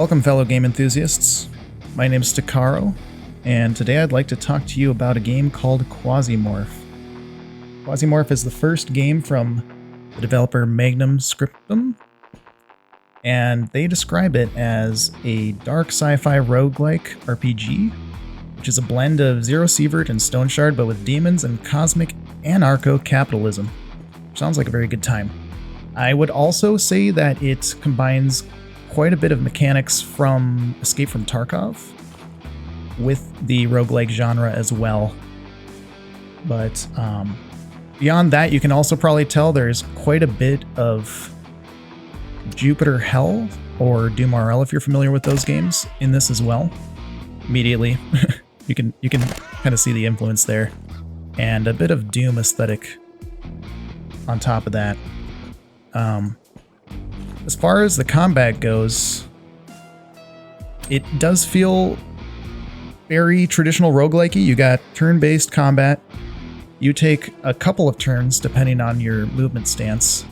Welcome, fellow game enthusiasts. My name is Tacaro, and today I'd like to talk to you about a game called Quasimorph. Quasimorph is the first game from the developer Magnum Scriptum, and they describe it as a dark sci-fi roguelike RPG, which is a blend of Zero Sievert and Stone Shard, but with demons and cosmic anarcho-capitalism. Sounds like a very good time. I would also say that it combines quite a bit of mechanics from Escape from Tarkov with the roguelike genre as well. But beyond that, you can also probably tell there's quite a bit of Jupiter Hell or Doom RL, if you're familiar with those games, in this as well. Immediately, you can kind of see the influence there, and a bit of Doom aesthetic on top of that. As far as the combat goes, it does feel very traditional roguelike-y. You got turn-based combat. You take a couple of turns depending on your movement stance,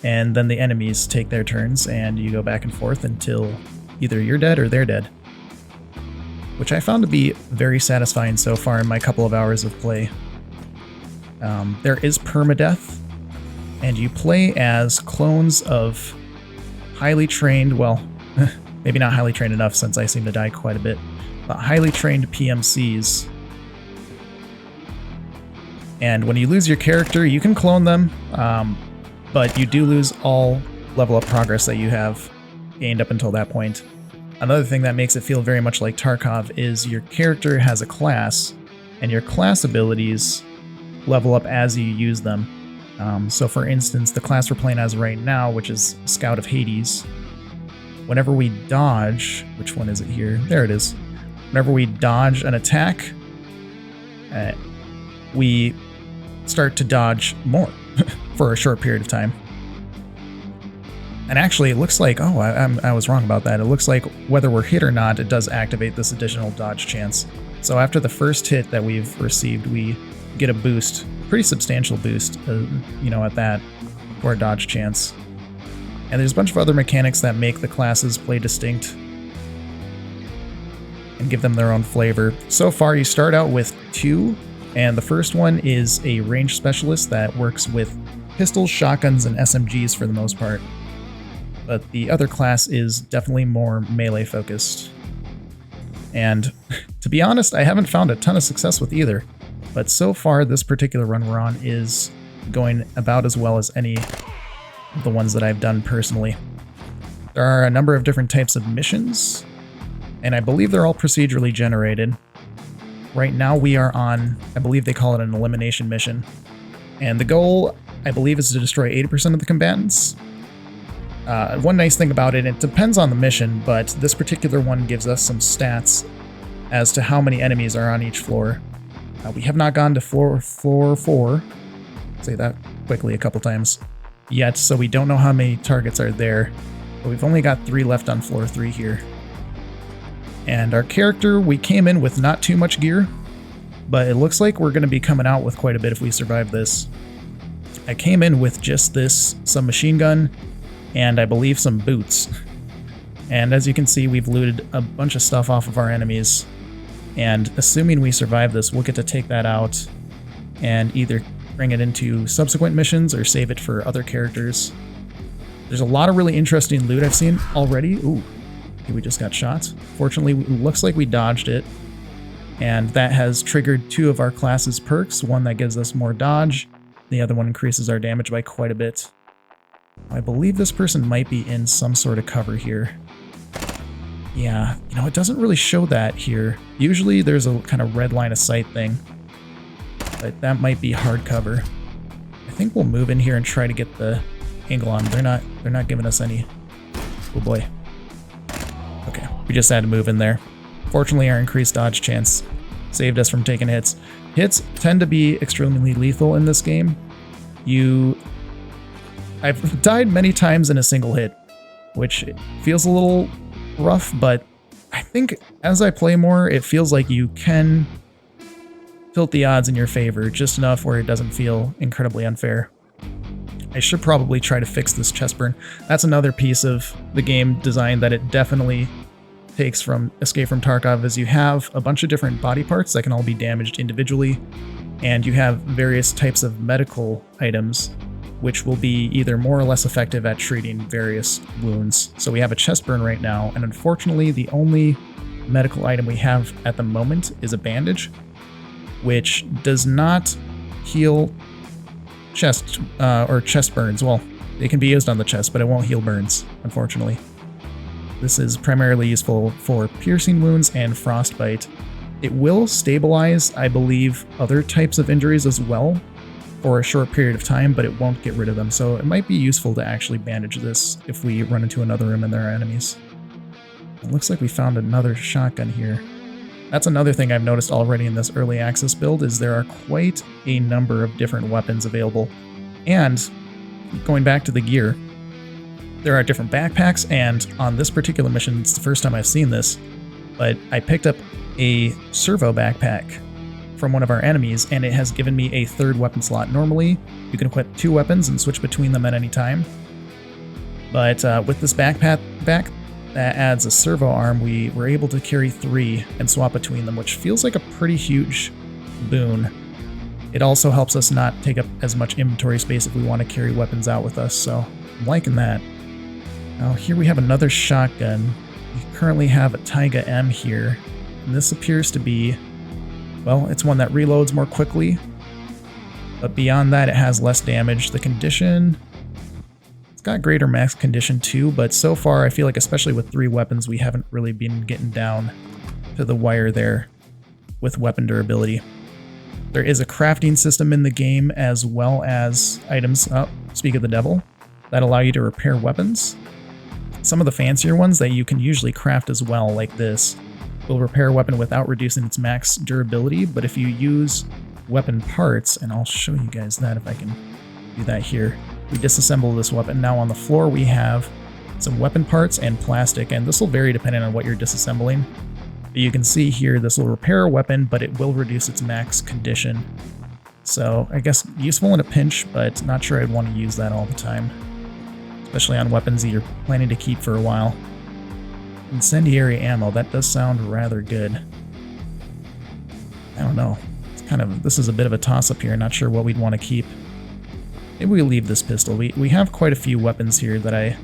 and then the enemies take their turns, and you go back and forth until either you're dead or they're dead, which I found to be very satisfying so far in my couple of hours of play. There is permadeath, and you play as clones of highly trained, well, maybe not highly trained enough since I seem to die quite a bit, but highly trained PMCs. And when you lose your character, you can clone them, but you do lose all level up progress that you have gained up until that point. Another thing that makes it feel very much like Tarkov is your character has a class, and your class abilities level up as you use them. So for instance, the class we're playing as right now, which is Scout of Hades, whenever we dodge, which one is it here? There it is. Whenever we dodge an attack, we start to dodge more for a short period of time. And actually, it looks like, I was wrong about that. It looks like whether we're hit or not, it does activate this additional dodge chance. So after the first hit that we've received, we get a boost, pretty substantial boost, at that, for a dodge chance. And there's a bunch of other mechanics that make the classes play distinct and give them their own flavor. So far, you start out with 2, and the first one is a range specialist that works with pistols, shotguns, and SMGs for the most part. But the other class is definitely more melee focused. And to be honest, I haven't found a ton of success with either. But so far, this particular run we're on is going about as well as any of the ones that I've done personally. There are a number of different types of missions, and I believe they're all procedurally generated. Right now we are on, I believe they call it an elimination mission. And the goal, I believe, is to destroy 80% of the combatants. One nice thing about it depends on the mission, but this particular one gives us some stats as to how many enemies are on each floor. We have not gone to floor 4, say that quickly a couple times, yet, so we don't know how many targets are there. But we've only got 3 left on floor 3 here. And our character, we came in with not too much gear, but it looks like we're going to be coming out with quite a bit if we survive this. I came in with just this, some machine gun, and I believe some boots. And as you can see, we've looted a bunch of stuff off of our enemies. And assuming we survive this, we'll get to take that out and either bring it into subsequent missions or save it for other characters. There's a lot of really interesting loot I've seen already. Ooh, we just got shot. Fortunately, it looks like we dodged it. And that has triggered 2 of our class's perks. One that gives us more dodge. The other one increases our damage by quite a bit. I believe this person might be in some sort of cover here. Yeah, it doesn't really show that here. Usually there's a kind of red line of sight thing, but that might be hard cover. I think we'll move in here and try to get the angle on. They're not giving us any. Oh boy. Okay, we just had to move in there. Fortunately, our increased dodge chance saved us from taking hits. Hits tend to be extremely lethal in this game. I've died many times in a single hit, which feels a little rough, but I think as I play more, it feels like you can tilt the odds in your favor just enough where it doesn't feel incredibly unfair. I should probably try to fix this chest burn. That's another piece of the game design that it definitely takes from Escape from Tarkov is you have a bunch of different body parts that can all be damaged individually, and you have various types of medical items which will be either more or less effective at treating various wounds. So we have a chest burn right now, and unfortunately the only medical item we have at the moment is a bandage, which does not heal chest burns. Well, it can be used on the chest, but it won't heal burns, unfortunately. This is primarily useful for piercing wounds and frostbite. It will stabilize, I believe, other types of injuries as well for a short period of time, but it won't get rid of them, so it might be useful to actually bandage this if we run into another room and there are enemies. It looks like we found another shotgun here. That's another thing I've noticed already in this early access build, is there are quite a number of different weapons available. And going back to the gear, there are different backpacks, and on this particular mission, it's the first time I've seen this, but I picked up a servo backpack from one of our enemies, and it has given me a third weapon slot. Normally, you can equip 2 weapons and switch between them at any time, but with this backpack that adds a servo arm, we were able to carry 3 and swap between them, which feels like a pretty huge boon. It also helps us not take up as much inventory space if we want to carry weapons out with us, so I'm liking that. Now here we have another shotgun. We currently have a Taiga M here, and this appears to be, well, it's one that reloads more quickly, but beyond that it has less damage. The condition, it's got greater max condition too, but so far I feel like, especially with 3 weapons, we haven't really been getting down to the wire there with weapon durability. There is a crafting system in the game, as well as items, speak of the devil, that allow you to repair weapons. Some of the fancier ones that you can usually craft as well, like this, will repair a weapon without reducing its max durability, but if you use weapon parts, and I'll show you guys that if I can do that here. We disassemble this weapon. Now on the floor we have some weapon parts and plastic, and this will vary depending on what you're disassembling. But you can see here this will repair a weapon, but it will reduce its max condition. So I guess useful in a pinch, but not sure I'd want to use that all the time, especially on weapons that you're planning to keep for a while. Incendiary ammo, that does sound rather good. I don't know. It's kind of, this is a bit of a toss-up here, not sure what we'd want to keep. Maybe we leave this pistol. We have quite a few weapons here that I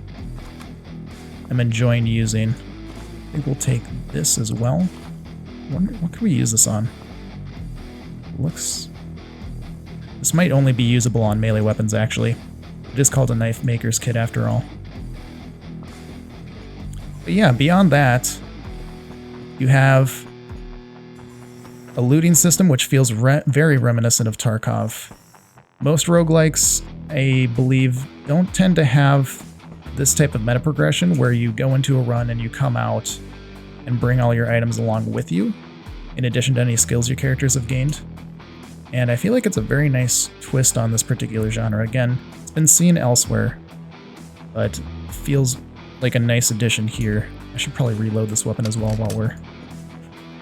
am enjoying using. I think we'll take this as well. I wonder, what can we use this on? This might only be usable on melee weapons, actually. It is called a knife maker's kit after all. But yeah, beyond that, you have a looting system which feels very reminiscent of Tarkov. Most roguelikes, I believe, don't tend to have this type of meta progression where you go into a run and you come out and bring all your items along with you, in addition to any skills your characters have gained. And I feel like it's a very nice twist on this particular genre. Again, it's been seen elsewhere, but it feels like a nice addition here. I should probably reload this weapon as well while we're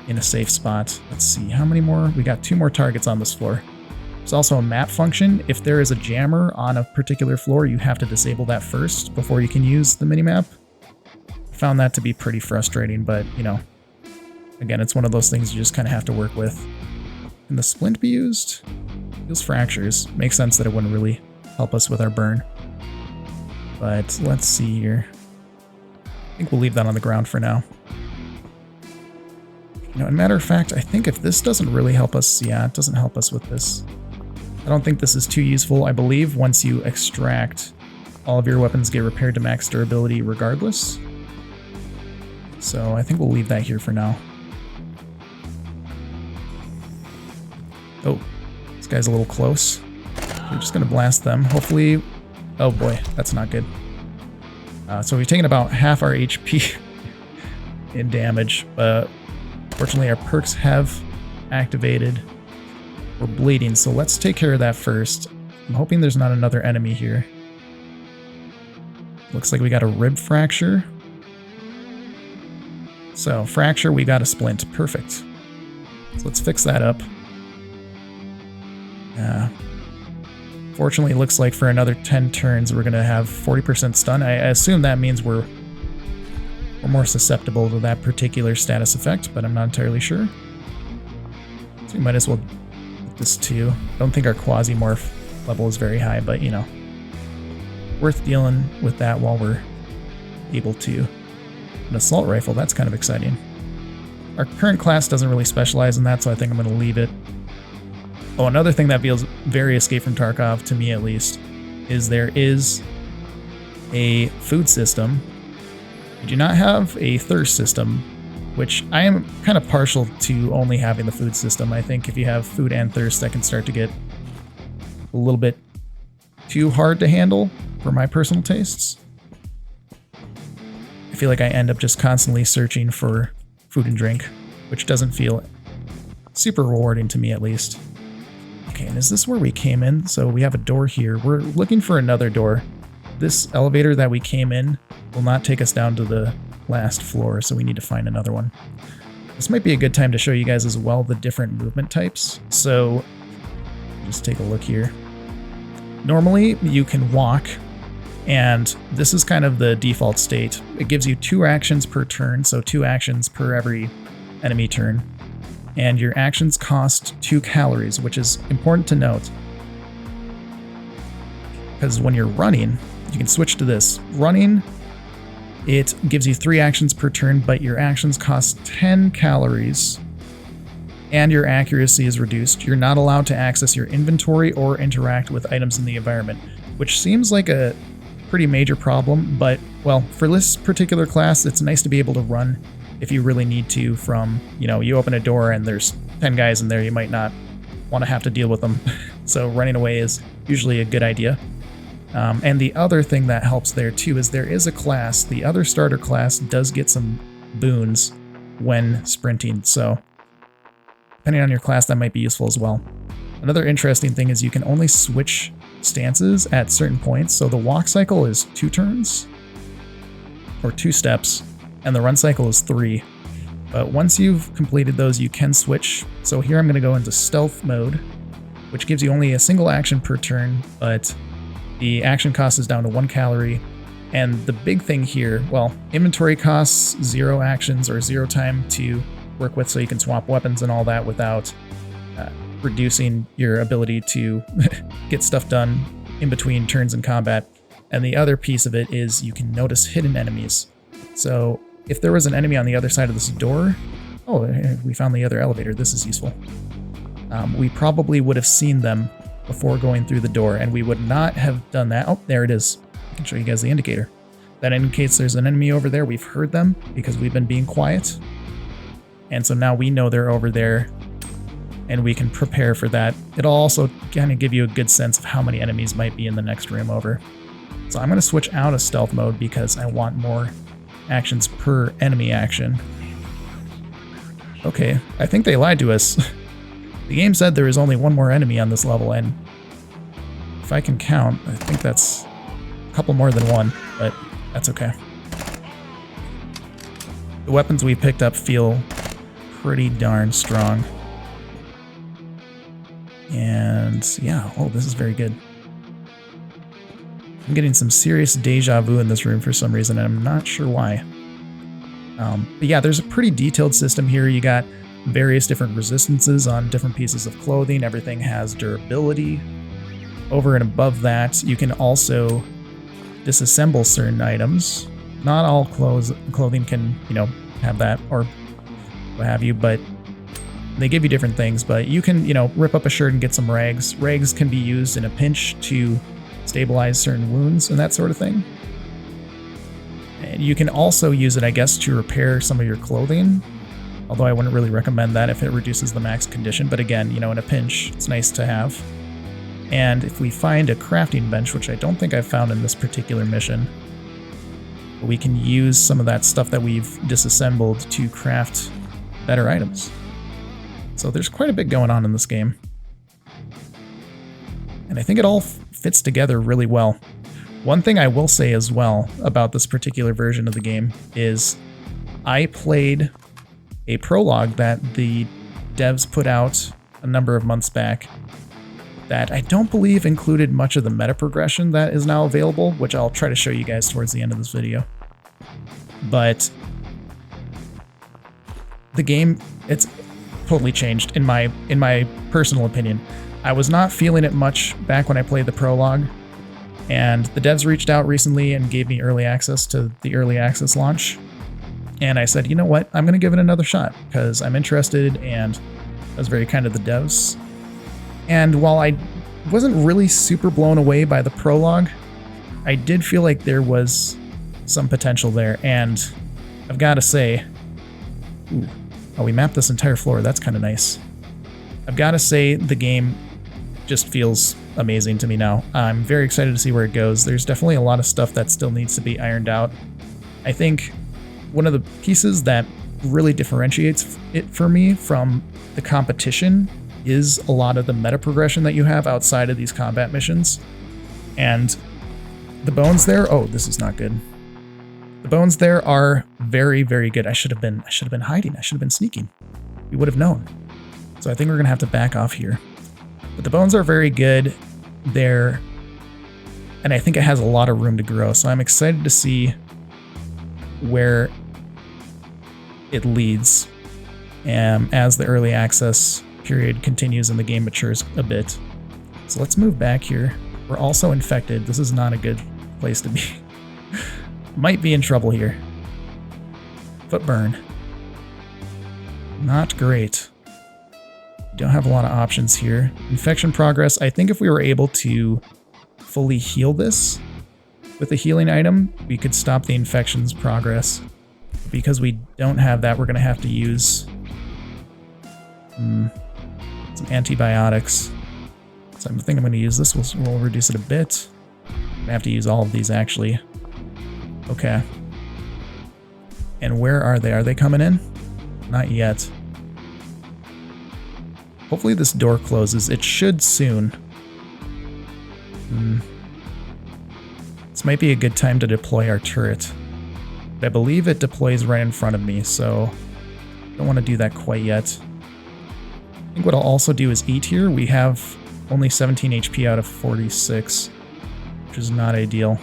in a safe spot. Let's see, how many more? We got 2 more targets on this floor. There's also a map function. If there is a jammer on a particular floor, you have to disable that first before you can use the minimap. I found that to be pretty frustrating, but, you know, again, it's one of those things you just kind of have to work with. Can the splint be used? Heals fractures. Makes sense that it wouldn't really help us with our burn. But let's see here. I think we'll leave that on the ground for now. You know, as a matter of fact, I think if this doesn't really help us, yeah, it doesn't help us with this. I don't think this is too useful. I believe once you extract, all of your weapons get repaired to max durability regardless. So I think we'll leave that here for now. Oh, this guy's a little close. We're just gonna blast them. Hopefully, oh boy, that's not good. So we've taken about half our HP in damage, but fortunately our perks have activated. We're bleeding, so let's take care of that first. I'm hoping there's not another enemy here. Looks like we got a rib fracture. So, fracture, we got a splint. Perfect. So let's fix that up. Fortunately, it looks like for another 10 turns we're going to have 40% stun. I assume that means we're or more susceptible to that particular status effect, but I'm not entirely sure. So we might as well put this too. I don't think our Quasimorph level is very high, but you know, worth dealing with that while we're able to. An assault rifle, that's kind of exciting. Our current class doesn't really specialize in that, so I think I'm going to leave it. Oh, another thing that feels very Escape from Tarkov, to me at least, is there is a food system. We do not have a thirst system, which I am kind of partial to only having the food system. I think if you have food and thirst, that can start to get a little bit too hard to handle for my personal tastes. I feel like I end up just constantly searching for food and drink, which doesn't feel super rewarding to me at least. Okay, and is this where we came in? So we have a door here. We're looking for another door. This elevator that we came in will not take us down to the last floor, so we need to find another one. This might be a good time to show you guys as well the different movement types. So just take a look here. Normally you can walk, and this is kind of the default state. It gives you 2 actions per turn, so 2 actions per every enemy turn. And your actions cost 2 calories, which is important to note. Because when you're running, you can switch to this. Running, it gives you 3 actions per turn, but your actions cost 10 calories. And your accuracy is reduced. You're not allowed to access your inventory or interact with items in the environment, which seems like a pretty major problem, but, well, for this particular class, it's nice to be able to run if you really need to from, you know, you open a door and there's 10 guys in there, you might not want to have to deal with them. So running away is usually a good idea. And the other thing that helps there too is there is a class, the other starter class does get some boons when sprinting, so depending on your class, that might be useful as well. Another interesting thing is you can only switch stances at certain points, so the walk cycle is 2 turns, or 2 steps, and the run cycle is 3. But once you've completed those, you can switch. So here I'm going to go into stealth mode, which gives you only a single action per turn, but the action cost is down to 1 calorie. And the big thing here, well, inventory costs 0 actions or 0 time to work with, so you can swap weapons and all that without reducing your ability to get stuff done in between turns in combat. And the other piece of it is you can notice hidden enemies. So if there was an enemy on the other side of this door, oh, we found the other elevator, this is useful. We probably would have seen them before going through the door, and we would not have done that. Oh, there it is. I can show you guys the indicator. That indicates there's an enemy over there. We've heard them because we've been being quiet. And so now we know they're over there, and we can prepare for that. It'll also kind of give you a good sense of how many enemies might be in the next room over. So I'm going to switch out of stealth mode because I want more actions per enemy action. Okay, I think they lied to us. The game said there is only 1 more enemy on this level, and if I can count, I think that's a couple more than 1, but that's okay. The weapons we picked up feel pretty darn strong. And yeah, oh, this is very good. I'm getting some serious deja vu in this room for some reason, and I'm not sure why. But yeah, there's a pretty detailed system here. You got various different resistances on different pieces of clothing. Everything has durability. Over and above that, you can also disassemble certain items. Not all clothing can, you know, have that or what have you, but they give you different things. But you can, you know, rip up a shirt and get some rags. Rags can be used in a pinch to stabilize certain wounds and that sort of thing. And you can also use it, I guess, to repair some of your clothing. Although I wouldn't really recommend that if it reduces the max condition. But again, you know, in a pinch, it's nice to have. And if we find a crafting bench, which I don't think I've found in this particular mission, we can use some of that stuff that we've disassembled to craft better items. So there's quite a bit going on in this game. And I think it all fits together really well. One thing I will say as well about this particular version of the game is I played a prologue that the devs put out a number of months back that I don't believe included much of the meta progression that is now available, which I'll try to show you guys towards the end of this video. But the game, it's totally changed in my personal opinion. I was not feeling it much back when I played the prologue, and the devs reached out recently and gave me early access to the early access launch. And I said, you know what, I'm going to give it another shot because I'm interested, and I was very kind of the devs. And while I wasn't really super blown away by the prologue, I did feel like there was some potential there, and I've got to say, ooh, oh, we mapped this entire floor. That's kind of nice. I've got to say the game just feels amazing to me now. I'm very excited to see where it goes. There's definitely a lot of stuff that still needs to be ironed out. I think one of the pieces that really differentiates it for me from the competition is a lot of the meta progression that you have outside of these combat missions. And the bones there, oh, this is not good. The bones there are very, very good. I should have been hiding. I should have been sneaking. We would have known. So I think we're gonna have to back off here. But the bones are very good there, and I think it has a lot of room to grow. So I'm excited to see where it leads as the early access period continues and the game matures a bit. So let's move back here. We're also infected. This is not a good place to be. Might be in trouble here. Foot burn. Not great. Don't have a lot of options here. Infection progress. I think if we were able to fully heal this with a healing item, we could stop the infection's progress. Because we don't have that, we're going to have to use some antibiotics. So I think I'm going to use this. We'll reduce it a bit. I have to use all of these, actually. Okay. And where are they? Are they coming in? Not yet. Hopefully this door closes. It should soon. This might be a good time to deploy our turret. But I believe it deploys right in front of me, so I don't want to do that quite yet. I think what I'll also do is eat here. We have only 17 HP out of 46, which is not ideal.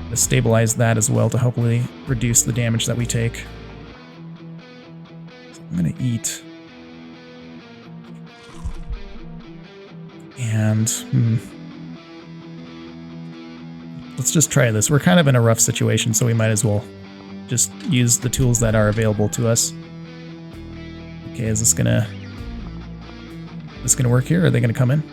To stabilize that as well to hopefully reduce the damage that we take. So I'm gonna eat. And let's just try this. We're kind of in a rough situation, so we might as well just use the tools that are available to us. Okay, is this gonna work here? Are they gonna come in?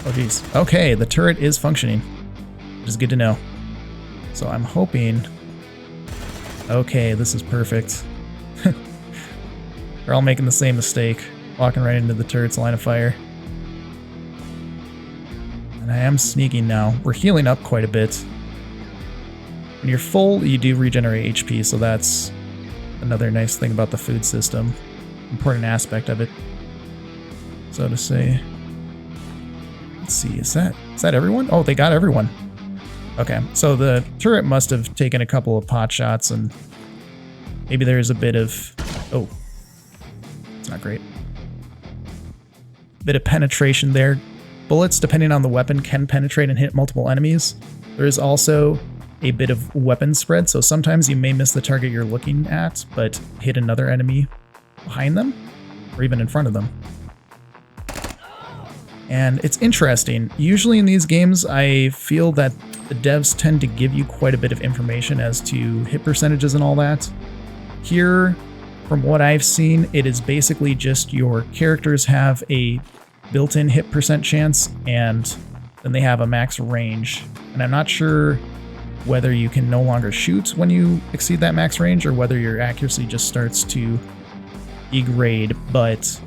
Oh geez. Okay, the turret is functioning, which is good to know. So I'm hoping... Okay, this is perfect. We're all making the same mistake, walking right into the turret's line of fire. And I am sneaking now. We're healing up quite a bit. When you're full, you do regenerate HP, so that's another nice thing about the food system. Important aspect of it, so to say. Let's see, is that everyone? Oh, they got everyone. Okay, so the turret must have taken a couple of pot shots, and maybe there's a bit of... Oh, it's not great. Bit of penetration there. Bullets, depending on the weapon, can penetrate and hit multiple enemies. There is also a bit of weapon spread, so sometimes you may miss the target you're looking at, but hit another enemy behind them, or even in front of them. And it's interesting. Usually in these games, I feel that the devs tend to give you quite a bit of information as to hit percentages and all that. Here, from what I've seen, it is basically just your characters have a built-in hit percent chance, and then they have a max range. And I'm not sure whether you can no longer shoot when you exceed that max range, or whether your accuracy just starts to degrade, but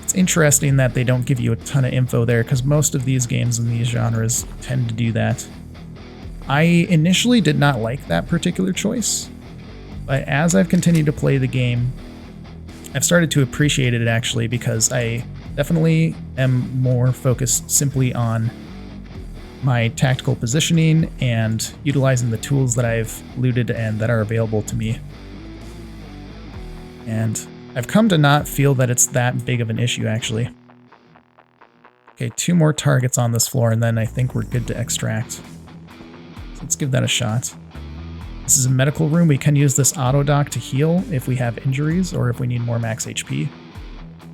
it's interesting that they don't give you a ton of info there, because most of these games in these genres tend to do that. I initially did not like that particular choice, but as I've continued to play the game, I've started to appreciate it actually, because I definitely am more focused simply on my tactical positioning and utilizing the tools that I've looted and that are available to me. And I've come to not feel that it's that big of an issue actually. Okay, 2 more targets on this floor, and then I think we're good to extract. So let's give that a shot. This is a medical room. We can use this auto dock to heal if we have injuries or if we need more max HP.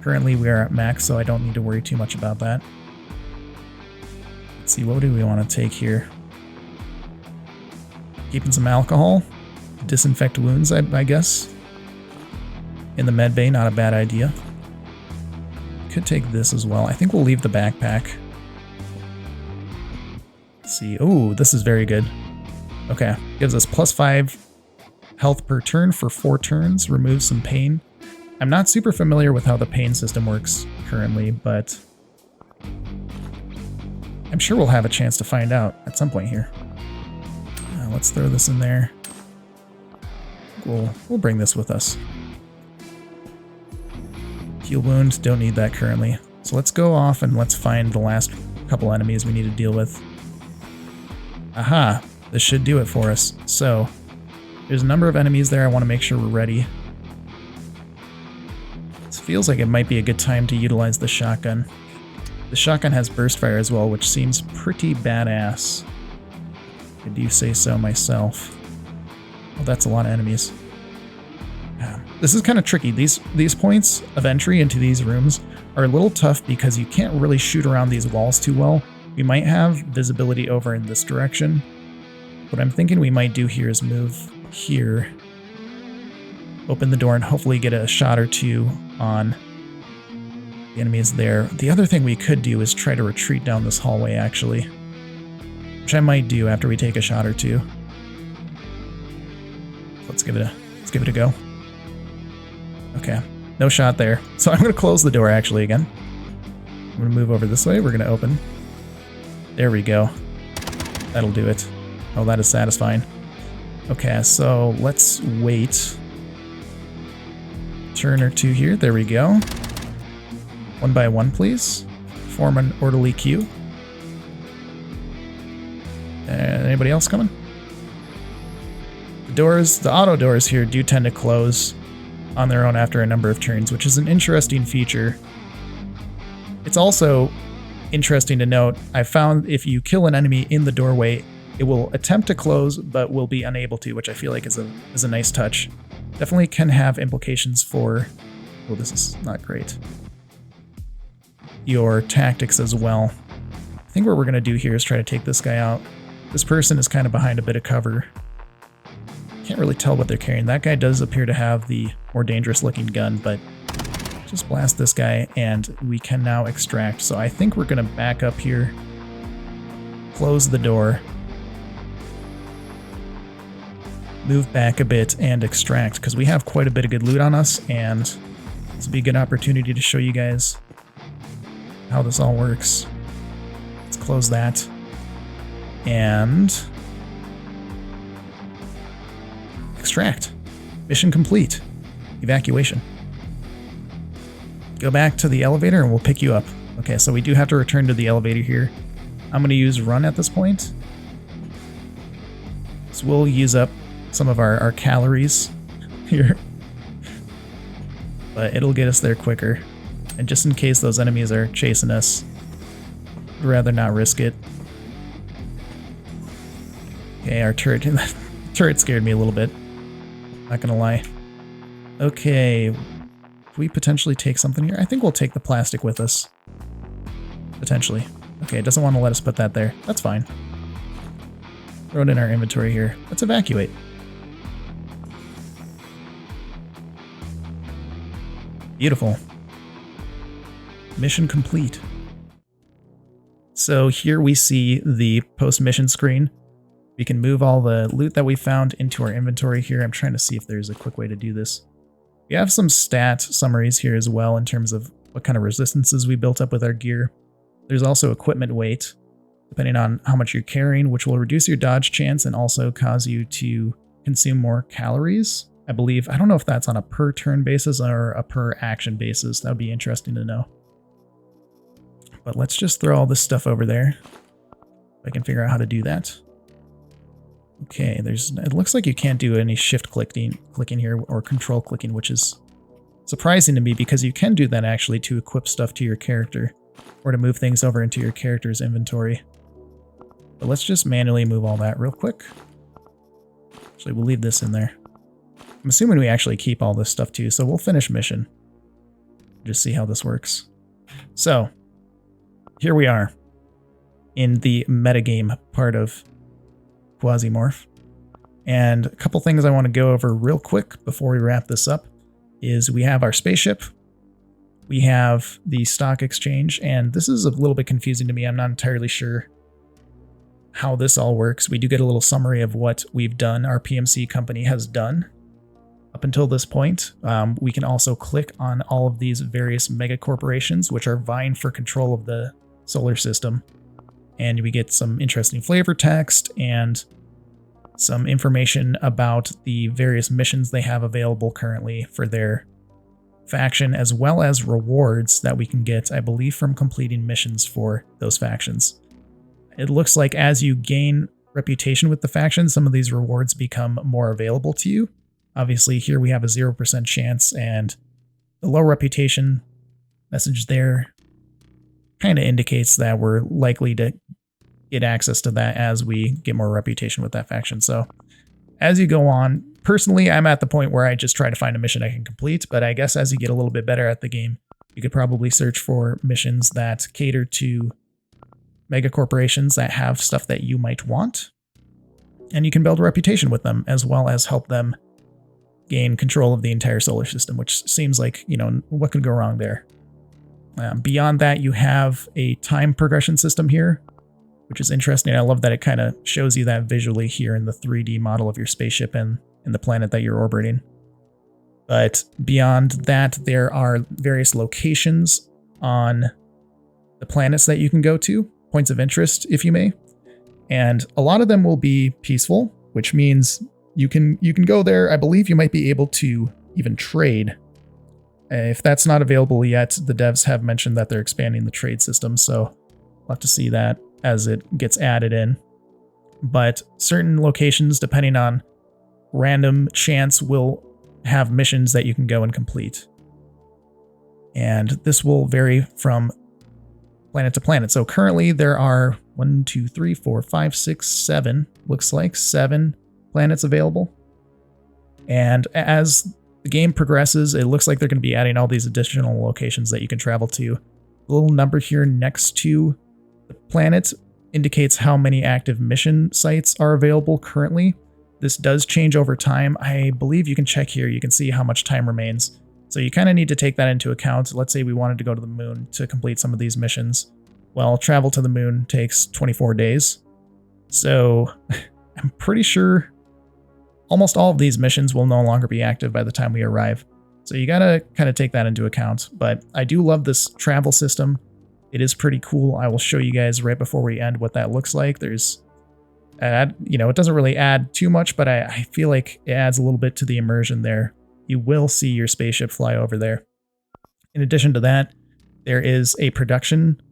Currently we are at max, so I don't need to worry too much about that. Let's see, what do we want to take here? Keeping some alcohol. Disinfect wounds, I guess. In the med bay, not a bad idea. Could take this as well. I think we'll leave the backpack. Let's see. Oh, this is very good. Okay, gives us +5 health per turn for 4 turns, removes some pain. I'm not super familiar with how the pain system works currently, but I'm sure we'll have a chance to find out at some point here. Let's throw this in there. We'll bring this with us. Heal wound, don't need that currently. So let's go off and let's find the last couple enemies we need to deal with. Aha! This should do it for us. So, there's a number of enemies there. I want to make sure we're ready. This feels like it might be a good time to utilize the shotgun. The shotgun has burst fire as well, which seems pretty badass. I do say so myself. Oh, that's a lot of enemies. This is kind of tricky. These points of entry into these rooms are a little tough because you can't really shoot around these walls too well. We might have visibility over in this direction. What I'm thinking we might do here is move here, open the door, and hopefully get a shot or two on the enemies there. The other thing we could do is try to retreat down this hallway, actually, which I might do after we take a shot or two. Let's give it a go. Okay, no shot there. So I'm going to close the door actually again. I'm going to move over this way. We're going to open. There we go. That'll do it. Oh, that is satisfying. Okay, so let's wait. Turn or two here. There we go. One by one, please. Form an orderly queue. Anybody else coming? The auto doors here do tend to close on their own after a number of turns, which is an interesting feature. It's also interesting to note, I found if you kill an enemy in the doorway, it will attempt to close, but will be unable to, which I feel like is a nice touch. Definitely can have implications for, oh, this is not great, your tactics as well. I think what we're going to do here is try to take this guy out. This person is kind of behind a bit of cover. Can't really tell what they're carrying. That guy does appear to have the more dangerous looking gun, but just blast this guy and we can now extract. So I think we're going to back up here, close the door, move back a bit, and extract, because we have quite a bit of good loot on us, and this will be a good opportunity to show you guys how this all works. Let's close that. And extract. Mission complete. Evacuation. Go back to the elevator and we'll pick you up. Okay, so we do have to return to the elevator here. I'm going to use run at this point. So we'll use up some of our calories here. But it'll get us there quicker. And just in case those enemies are chasing us, I'd rather not risk it. Okay, our turret scared me a little bit. Not gonna lie. Okay, can we potentially take something here? I think we'll take the plastic with us. Potentially. Okay, it doesn't want to let us put that there. That's fine. Throw it in our inventory here. Let's evacuate. Beautiful. Mission complete. So here we see the post-mission screen. We can move all the loot that we found into our inventory here. I'm trying to see if there's a quick way to do this. We have some stat summaries here as well in terms of what kind of resistances we built up with our gear. There's also equipment weight, depending on how much you're carrying, which will reduce your dodge chance and also cause you to consume more calories. I believe, I don't know if that's on a per turn basis or a per action basis. That would be interesting to know. But let's just throw all this stuff over there. If I can figure out how to do that. Okay, it looks like you can't do any shift clicking here or control clicking, which is surprising to me because you can do that actually to equip stuff to your character or to move things over into your character's inventory. But let's just manually move all that real quick. Actually, we'll leave this in there. I'm assuming we actually keep all this stuff too, so we'll finish mission. Just see how this works. So, here we are in the metagame part of Quasimorph. And a couple things I want to go over real quick before we wrap this up is we have our spaceship, we have the stock exchange, and this is a little bit confusing to me. I'm not entirely sure how this all works. We do get a little summary of what we've done, our PMC company has done up until this point. We can also click on all of these various mega corporations, which are vying for control of the solar system. And we get some interesting flavor text and some information about the various missions they have available currently for their faction, as well as rewards that we can get, I believe, from completing missions for those factions. It looks like as you gain reputation with the faction, some of these rewards become more available to you. Obviously, here we have a 0% chance, and the low reputation message there kind of indicates that we're likely to get access to that as we get more reputation with that faction. So as you go on, personally, I'm at the point where I just try to find a mission I can complete, but I guess as you get a little bit better at the game, you could probably search for missions that cater to mega corporations that have stuff that you might want, and you can build a reputation with them as well as help them gain control of the entire solar system, which seems like, you know, what could go wrong there? Beyond that, you have a time progression system here, which is interesting. I love that it kind of shows you that visually here in the 3D model of your spaceship and the planet that you're orbiting. But beyond that, there are various locations on the planets that you can go to, points of interest, if you may. And a lot of them will be peaceful, which means you can go there. I believe you might be able to even trade. If that's not available yet, the devs have mentioned that they're expanding the trade system, so we'll have to see that as it gets added in. But certain locations, depending on random chance, will have missions that you can go and complete. And this will vary from planet to planet. So currently there are 1, 2, 3, 4, 5, 6, 7, looks like 7 planets available. And as the game progresses, it looks like they're going to be adding all these additional locations that you can travel to. The little number here next to the planet indicates how many active mission sites are available currently. This does change over time. I believe you can check here. You can see how much time remains. So you kind of need to take that into account. Let's say we wanted to go to the moon to complete some of these missions. Well, travel to the moon takes 24 days. So I'm pretty sure almost all of these missions will no longer be active by the time we arrive. So you gotta kind of take that into account. But I do love this travel system. It is pretty cool. I will show you guys right before we end what that looks like. There's, it doesn't really add too much, but I feel like it adds a little bit to the immersion there. You will see your spaceship fly over there. In addition to that, there is a production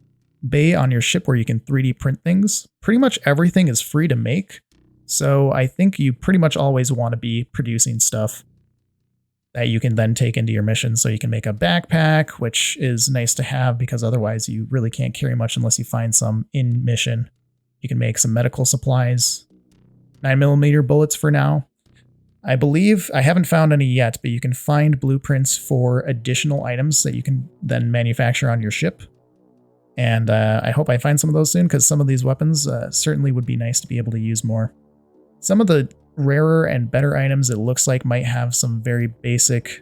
bay on your ship where you can 3D print things. Pretty much everything is free to make. So I think you pretty much always want to be producing stuff that you can then take into your mission. So you can make a backpack, which is nice to have because otherwise you really can't carry much unless you find some in mission. You can make some medical supplies, 9mm bullets for now. I believe, I haven't found any yet, but you can find blueprints for additional items that you can then manufacture on your ship. And I hope I find some of those soon because some of these weapons certainly would be nice to be able to use more. Some of the rarer and better items, it looks like, might have some very basic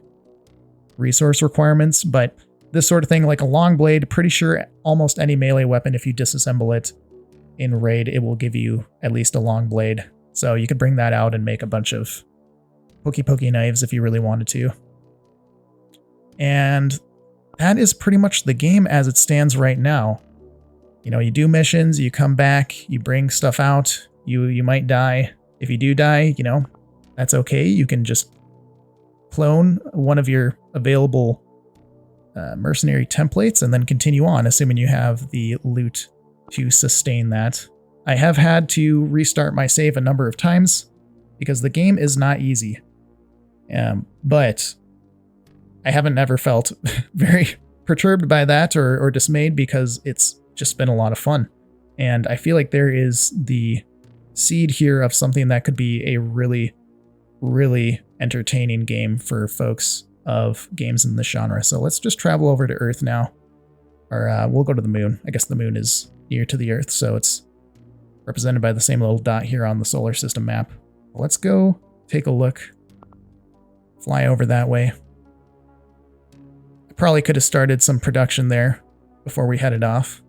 resource requirements, but this sort of thing, like a long blade, pretty sure almost any melee weapon, if you disassemble it in raid, it will give you at least a long blade. So you could bring that out and make a bunch of pokey knives if you really wanted to. And that is pretty much the game as it stands right now. You know, you do missions, you come back, you bring stuff out, you might die. If you do die, that's okay. You can just clone one of your available mercenary templates and then continue on, assuming you have the loot to sustain that. I have had to restart my save a number of times because the game is not easy. But I haven't ever felt very perturbed by that or dismayed because it's just been a lot of fun. And I feel like there is the seed here of something that could be a really, really entertaining game for folks of games in this genre. So let's just travel over to Earth now. Or we'll go to the moon. I guess the moon is near to the Earth, so it's represented by the same little dot here on the solar system map. Let's go take a look. Fly over that way. I probably could have started some production there before we headed off.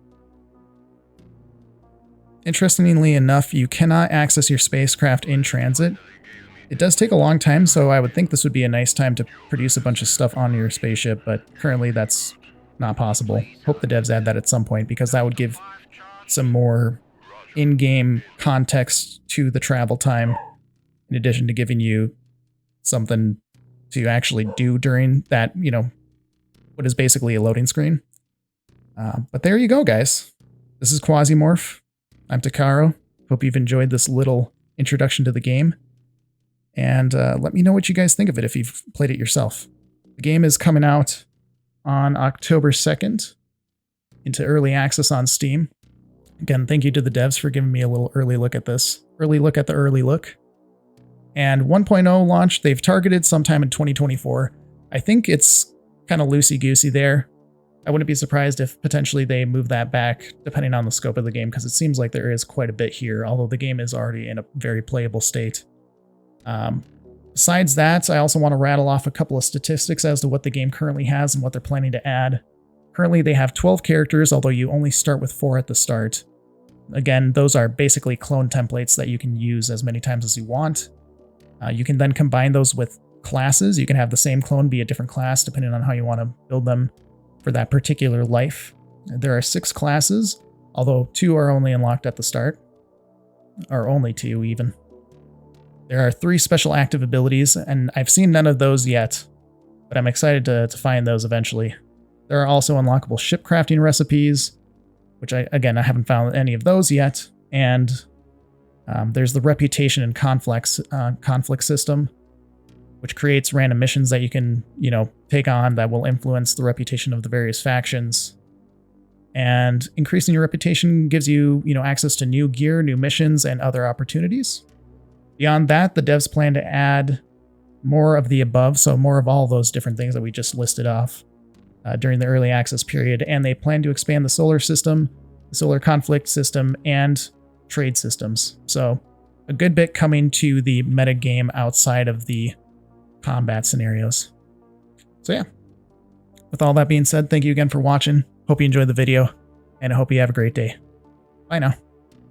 Interestingly enough, you cannot access your spacecraft in transit. It does take a long time, so I would think this would be a nice time to produce a bunch of stuff on your spaceship, but currently that's not possible. Hope the devs add that at some point, because that would give some more in-game context to the travel time, in addition to giving you something to actually do during that, you know, what is basically a loading screen. But there you go, guys. This is Quasimorph. I'm Tacaro. Hope you've enjoyed this little introduction to the game. And let me know what you guys think of it if you've played it yourself. The game is coming out on October 2nd into early access on Steam. Again, thank you to the devs for giving me a little early look at this. Early look at the early look. And 1.0 launch, they've targeted sometime in 2024. I think it's kind of loosey-goosey there. I wouldn't be surprised if potentially they move that back, depending on the scope of the game, because it seems like there is quite a bit here, although the game is already in a very playable state. Besides that, I also want to rattle off a couple of statistics as to what the game currently has and what they're planning to add. Currently, they have 12 characters, although you only start with 4 at the start. Again, those are basically clone templates that you can use as many times as you want. You can then combine those with classes. You can have the same clone be a different class, depending on how you want to build them for that particular life. There are 6 classes, although 2 are only unlocked at the start. Or only 2, even. There are 3 special active abilities, and I've seen none of those yet, but I'm excited to find those eventually. There are also unlockable ship crafting recipes, which I haven't found any of those yet, and there's the reputation and conflict system, which creates random missions that you can, take on that will influence the reputation of the various factions. And increasing your reputation gives you, access to new gear, new missions, and other opportunities. Beyond that, the devs plan to add more of the above, so more of all those different things that we just listed off during the early access period, and they plan to expand the solar system, the solar conflict system, and trade systems. So a good bit coming to the meta game outside of the combat scenarios. So yeah, with all that being said, thank you again for watching. Hope you enjoyed the video, and I hope you have a great day. Bye now.